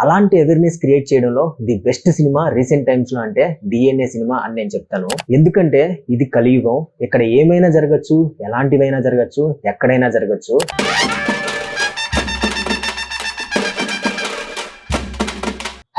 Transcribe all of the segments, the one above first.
అలాంటి awareness create చేయడంలో the best cinema recent times లో అంటే DNA సినిమా అని నేను చెప్తాను. ఎందుకంటే ఇది కలియుగం, ఇక్కడ ఏమైనా జరగచ్చు, ఎలాంటివైనా జరగచ్చు, ఎక్కడైనా జరగచ్చు.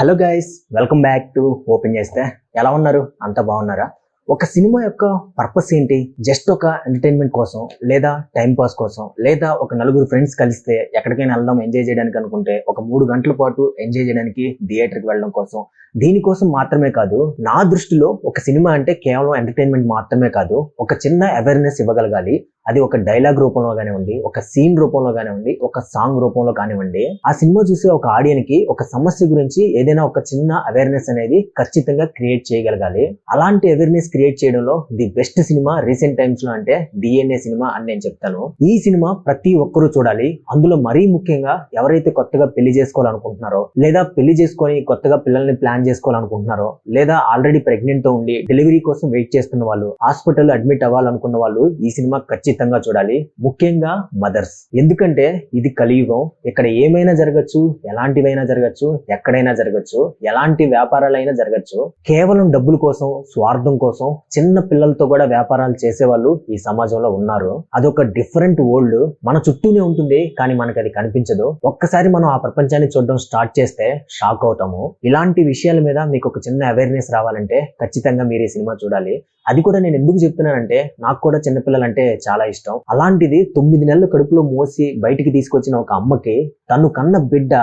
Hello guys, welcome back to open చేస్తే. ఎలా ఉన్నారు? అంత బాగున్నారా? ఒక సినిమా యొక్క పర్పస్ ఏంటి? జస్ట్ ఒక ఎంటర్టైన్మెంట్ కోసం, లేదా టైం పాస్ కోసం, లేదా ఒక నలుగురు ఫ్రెండ్స్ కలిస్తే ఎక్కడికైనా వెళ్దాం ఎంజాయ్ చేయడానికి అనుకుంటే ఒక 3 గంటల పాటు ఎంజాయ్ చేయడానికి థియేటర్కి వెళ్ళడం కోసం, దీనికోసం మాత్రమే కాదు. నా దృష్టిలో ఒక సినిమా అంటే కేవలం ఎంటర్టైన్మెంట్ మాత్రమే కాదు, ఒక చిన్న అవేర్నెస్ ఇవ్వగలగాలి. అది ఒక డైలాగ్ రూపంలో కానివ్వండి, ఒక సీన్ రూపంలో కానివ్వండి, ఒక సాంగ్ రూపంలో కానివ్వండి. ఆ సినిమా చూసే ఒక ఆడియన్స్ కి ఒక సమస్య గురించి ఏదైనా ఒక చిన్న అవేర్నెస్ అనేది ఖచ్చితంగా క్రియేట్ చేయగలగాలి. అలాంటి అవేర్నెస్ క్రియేట్ చేయడంలో the best cinema recent times లో అంటే DNA సినిమా అని నేను చెప్తాను. ఈ సినిమా ప్రతి ఒక్కరూ చూడాలి. అందులో మరీ ముఖ్యంగా ఎవరైతే కొత్తగా పెళ్లి చేసుకోవాలనుకుంటున్నారో, లేదా పెళ్లి చేసుకొని కొత్తగా పిల్లల్ని ప్లాన్ చేసుకోవాలనుకుంటున్నారో, లేదా ఆల్రెడీ ప్రెగ్నెంట్ తో ఉండి డెలివరీ కోసం వెయిట్ చేస్తున్న వాళ్ళు, హాస్పిటల్ అడ్మిట్ అవ్వాలనుకున్న వాళ్ళు ఈ సినిమా ఖచ్చితంగా చూడాలి. ముఖ్యంగా మదర్స్. ఎందుకంటే ఇది కలియుగం, ఇక్కడ ఏమైనా జరగచ్చు, ఎలాంటివైనా జరగచ్చు, ఎక్కడైనా జరగచ్చు, ఎలాంటి వ్యాపారాలైనా జరగచ్చు. కేవలం డబ్బుల కోసం, స్వార్థం కోసం చిన్న పిల్లలతో కూడా వ్యాపారాలు చేసే వాళ్ళు ఈ సమాజంలో ఉన్నారు. అదొక డిఫరెంట్ వరల్డ్ మన చుట్టూనే ఉంటుంది, కానీ మనకు అది కనిపించదు. ఒక్కసారి మనం ఆ ప్రపంచాన్ని చూడడం స్టార్ట్ చేస్తే షాక్ అవుతాము. ఇలాంటి విషయాల మీద మీకు ఒక చిన్న అవేర్నెస్ రావాలంటే ఖచ్చితంగా మీరు ఈ సినిమా చూడాలి. అది కూడా నేను ఎందుకు చెప్తున్నానంటే, నాకు కూడా చిన్నపిల్లలంటే చాలా ఇష్టం. అలాంటిది 9 నెలలు కడుపులో మోసి బయటికి తీసుకొచ్చిన ఒక అమ్మకి తను కన్న బిడ్డ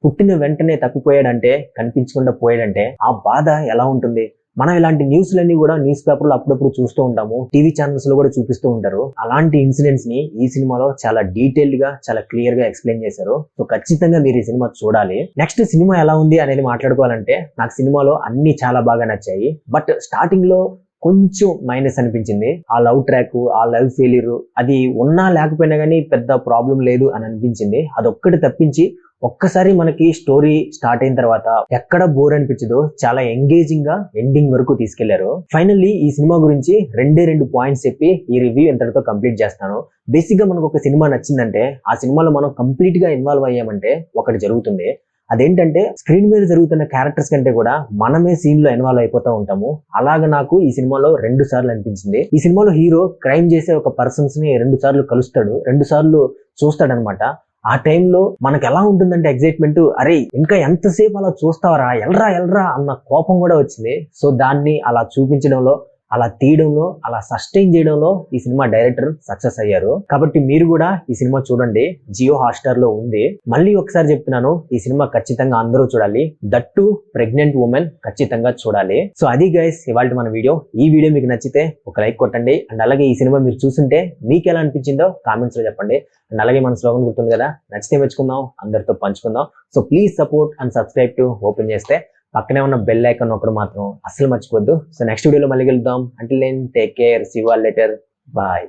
పుట్టిన వెంటనే తప్పిపోయాడంటే, కనిపించకుండా పోయాడంటే ఆ బాధ ఎలా ఉంటుంది? మనం ఇలాంటి న్యూస్లన్నీ కూడా న్యూస్ పేపర్లో అప్పుడప్పుడు చూస్తూ ఉంటాము, టీవీ ఛానల్స్ లో కూడా చూపిస్తూ ఉంటారు. అలాంటి ఇన్సిడెంట్స్ ని ఈ సినిమాలో చాలా డీటెయిల్డ్ గా, చాలా క్లియర్ గా ఎక్స్ప్లెయిన్ చేశారు. సో ఖచ్చితంగా మీరు ఈ సినిమా చూడాలి. నెక్స్ట్ సినిమా ఎలా ఉంది అనేది మాట్లాడుకోవాలంటే, నాకు సినిమాలో అన్ని చాలా బాగా నచ్చాయి. బట్ స్టార్టింగ్ లో కొంచెం మైనస్ అనిపించింది. ఆ లవ్ ట్రాక్, ఆ లవ్ ఫెయిల్యూర్ అది ఉన్నా లేకపోయినా కానీ పెద్ద ప్రాబ్లం లేదు అని అనిపించింది. అదొక్కటి తప్పించి ఒక్కసారి మనకి స్టోరీ స్టార్ట్ అయిన తర్వాత ఎక్కడ బోర్ అనిపించదో, చాలా ఎంగేజింగ్ గా ఎండింగ్ వరకు తీసుకెళ్లారు. ఫైనల్లీ ఈ సినిమా గురించి 2 పాయింట్స్ చెప్పి ఈ రివ్యూ ఎంతటితో కంప్లీట్ చేస్తాను. బేసిక్ గా మనకు ఒక సినిమా నచ్చిందంటే ఆ సినిమాలో మనం కంప్లీట్ గా ఇన్వాల్వ్ అయ్యామంటే ఒకటి జరుగుతుంది. అదేంటంటే స్క్రీన్ మీద జరుగుతున్న క్యారెక్టర్స్ కంటే కూడా మనమే సీన్ లో ఇన్వాల్వ్ అయిపోతూ ఉంటాము. అలాగా నాకు ఈ సినిమాలో 2 సార్లు అనిపించింది. ఈ సినిమాలో హీరో క్రైమ్ చేసే ఒక పర్సన్స్ ని 2 సార్లు కలుస్తాడు, 2 సార్లు చూస్తాడనమాట. ఆ టైంలో మనకు ఎలా ఉంటుందంటే ఎగ్జైట్మెంట్, అరే ఇంకా ఎంతసేపు అలా చూస్తావరా, ఎల్రా అన్న కోపం కూడా వచ్చింది. సో దాన్ని అలా చూపించడంలో, అలా తీయడంలో, అలా సస్టైన్ చేయడంలో ఈ సినిమా డైరెక్టర్ సక్సెస్ అయ్యారు. కాబట్టి మీరు కూడా ఈ సినిమా చూడండి, జియో హాట్‌స్టార్ లో ఉంది. మళ్ళీ ఒకసారి చెప్తున్నాను, ఈ సినిమా ఖచ్చితంగా అందరూ చూడాలి. దట్టు ప్రెగ్నెంట్ ఉమెన్ ఖచ్చితంగా చూడాలి. సో అది గైస్ ఇవాళ మన వీడియో. ఈ వీడియో మీకు నచ్చితే ఒక లైక్ కొట్టండి. అండ్ అలాగే ఈ సినిమా మీరు చూస్తుంటే మీకు ఎలా అనిపించిందో కామెంట్స్ లో చెప్పండి. అండ్ అలాగే మన స్లోగన్ గుర్తుంది కదా, నచ్చితే మెచ్చుకుందాం, అందరితో పంచుకుందాం. So please support and subscribe to open చేస్తే. పక్కనే ఉన్న బెల్ ఐకాన్ నొక్కడం మాత్రం అస్సలు మర్చిపోద్దు. సో నెక్స్ట్ వీడియోలో మళ్ళీ కలుద్దాం. Until then take care, see you all later, bye.